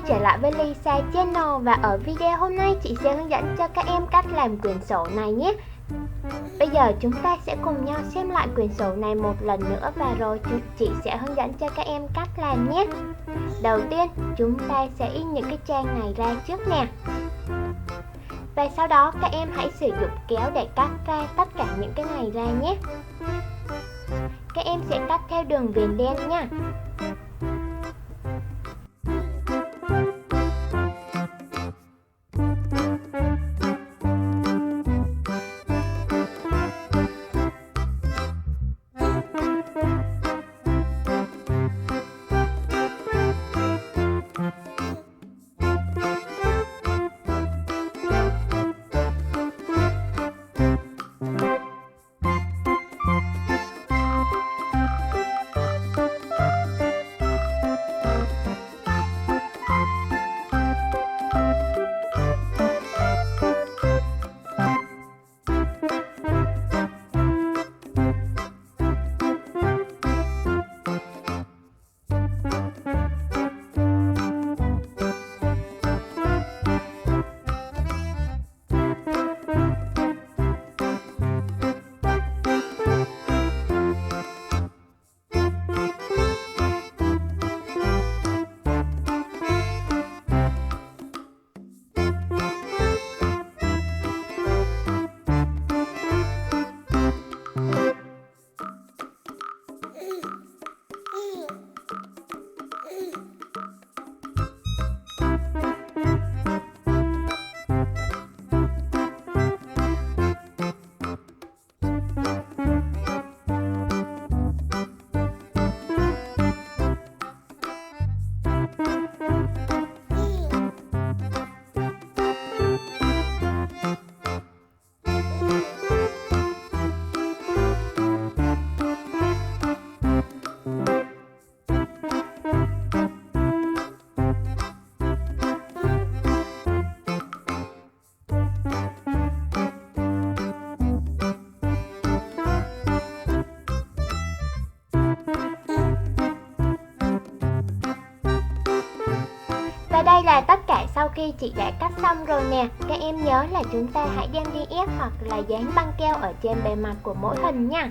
trở lại với Lisa Channel và ở video hôm nay chị sẽ hướng dẫn cho các em cách làm quyển sổ này nhé. Bây giờ chúng ta sẽ cùng nhau xem lại quyển sổ này một lần nữa và rồi chị sẽ hướng dẫn cho các em cách làm nhé. Đầu tiên chúng ta sẽ in những cái trang này ra trước nè. Và sau đó các em hãy sử dụng kéo để cắt ra tất cả những cái này ra nhé. Các em sẽ cắt theo đường viền đen nha. Và đây là tất cả sau khi chị đã cắt xong rồi nè. Các em nhớ là chúng ta hãy đem đi ép hoặc là dán băng keo ở trên bề mặt của mỗi hình nha.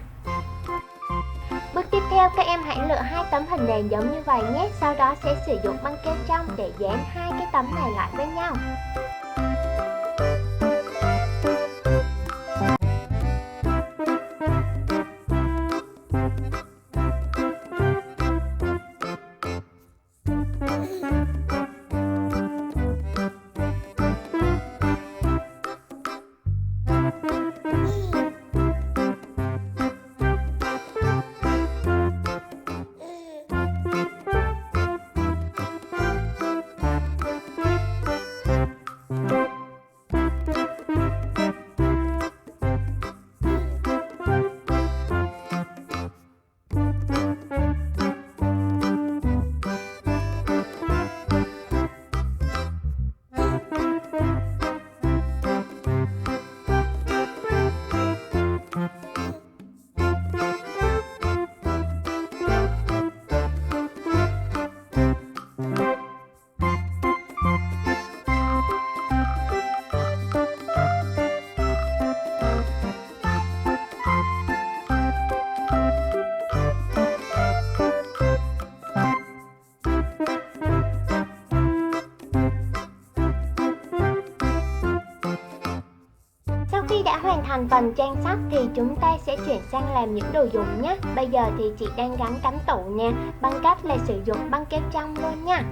Bước tiếp theo các em hãy lựa hai tấm hình nền giống như vậy nhé. Sau đó sẽ sử dụng băng keo trong để dán hai cái tấm này lại với nhau. Khi đã hoàn thành phần trang sách thì chúng ta sẽ chuyển sang làm những đồ dùng nhé. Bây giờ thì chị đang gắn cánh tủ nè, bằng cách là sử dụng băng keo trong luôn nha.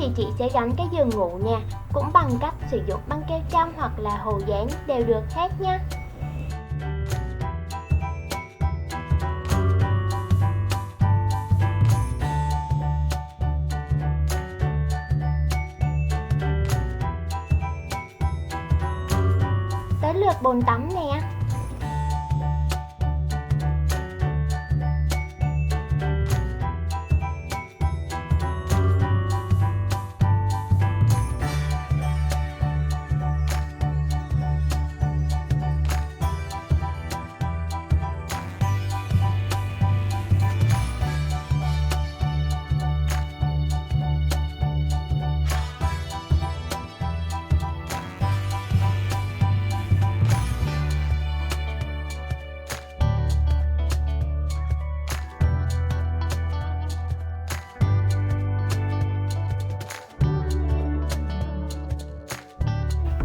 thì chị sẽ gắn cái giường ngủ nè, cũng bằng cách sử dụng băng keo trong hoặc là hồ dán đều được hết nha. Tới lượt bồn tắm nè.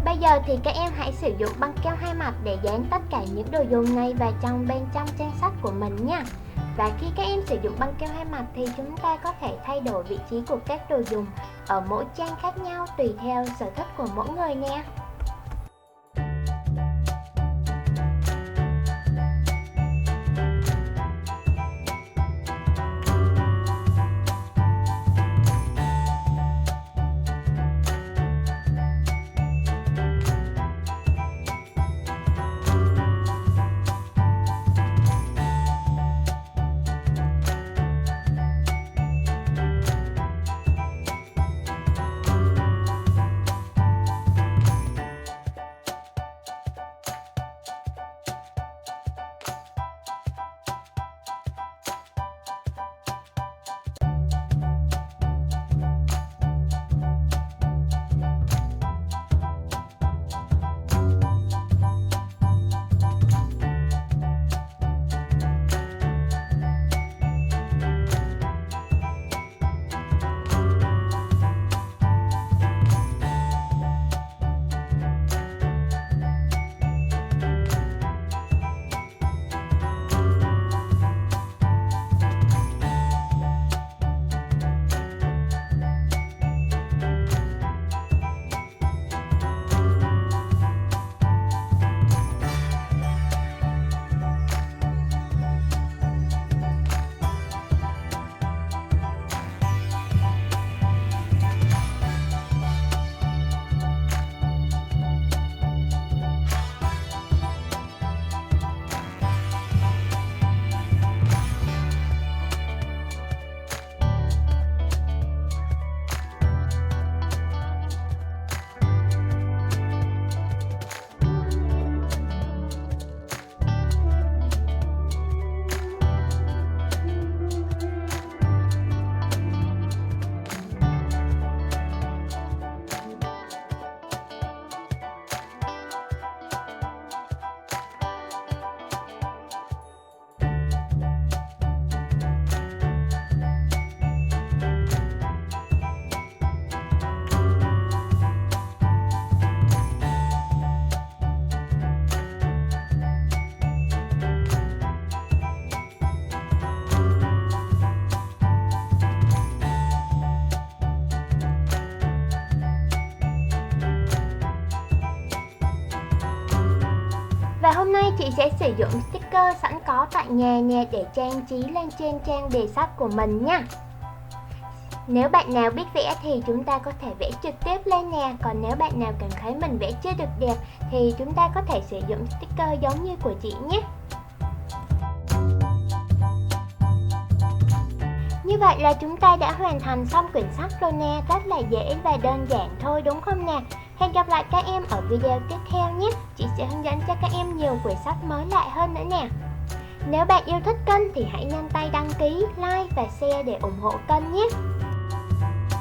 Bây giờ thì các em hãy sử dụng băng keo hai mặt để dán tất cả những đồ dùng này vào bên trong trang sách của mình nha. Và khi các em sử dụng băng keo hai mặt thì chúng ta có thể thay đổi vị trí của các đồ dùng ở mỗi trang khác nhau tùy theo sở thích của mỗi người nè. Và hôm nay chị sẽ sử dụng sticker sẵn có tại nhà nè để trang trí lên trên trang bìa sách của mình nha. Nếu bạn nào biết vẽ thì chúng ta có thể vẽ trực tiếp lên nè. Còn nếu bạn nào cảm thấy mình vẽ chưa được đẹp thì chúng ta có thể sử dụng sticker giống như của chị nhé. Như vậy là chúng ta đã hoàn thành xong quyển sách rồi nè. Rất là dễ và đơn giản thôi đúng không nè? Hẹn gặp lại các em ở video tiếp theo nhé. Chị sẽ hướng dẫn cho các em nhiều quyển sách mới lạ hơn nữa nè. Nếu bạn yêu thích kênh thì hãy nhanh tay đăng ký, like và share để ủng hộ kênh nhé.